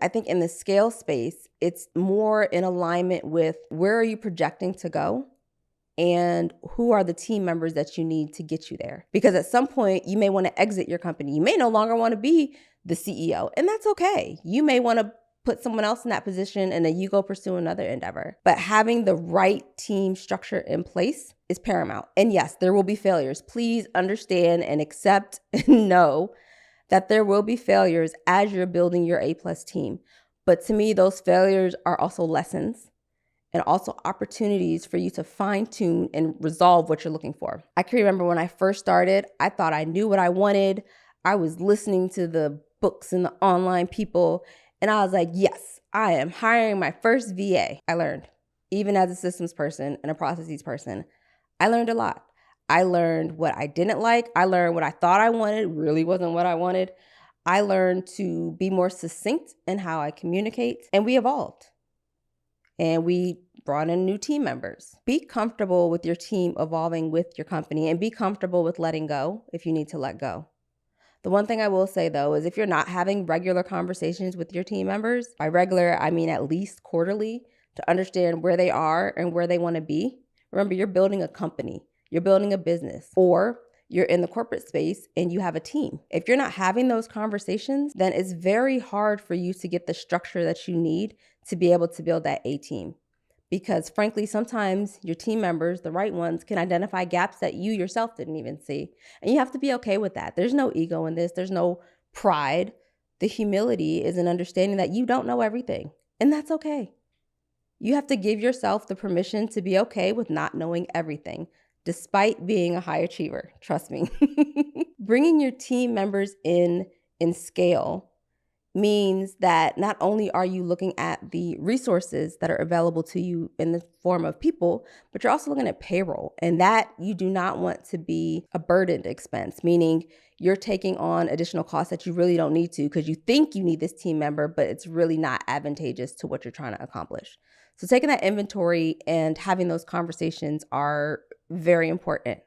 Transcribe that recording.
I think in the scale space, it's more in alignment with where are you projecting to go and who are the team members that you need to get you there. Because at some point, you may want to exit your company. You may no longer want to be the CEO, and that's okay. You may want to put someone else in that position and then you go pursue another endeavor. But having the right team structure in place is paramount. And yes, there will be failures. Please understand and accept and know that there will be failures as you're building your A+ team. But to me, those failures are also lessons and also opportunities for you to fine tune and resolve what you're looking for. I can remember when I first started, I thought I knew what I wanted. I was listening to the books and the online people, and I was like, yes, I am hiring my first VA. I learned, even as a systems person and a processes person, I learned a lot. I learned what I didn't like. I learned what I thought I wanted really wasn't what I wanted. I learned to be more succinct in how I communicate, and we evolved. And we brought in new team members. Be comfortable with your team evolving with your company, and be comfortable with letting go if you need to let go. The one thing I will say, though, is if you're not having regular conversations with your team members, by regular, I mean at least quarterly, to understand where they are and where they want to be. Remember, you're building a company, you're building a business, or you're in the corporate space and you have a team. If you're not having those conversations, then it's very hard for you to get the structure that you need to be able to build that A team. Because frankly, sometimes your team members, the right ones, can identify gaps that you yourself didn't even see. And you have to be okay with that. There's no ego in this. There's no pride. The humility is an understanding that you don't know everything. And that's okay. You have to give yourself the permission to be okay with not knowing everything, despite being a high achiever. Trust me. Bringing your team members in scale means that not only are you looking at the resources that are available to you in the form of people, but you're also looking at payroll. And that you do not want to be a burdened expense, meaning you're taking on additional costs that you really don't need to because you think you need this team member, but it's really not advantageous to what you're trying to accomplish. So taking that inventory and having those conversations are very important.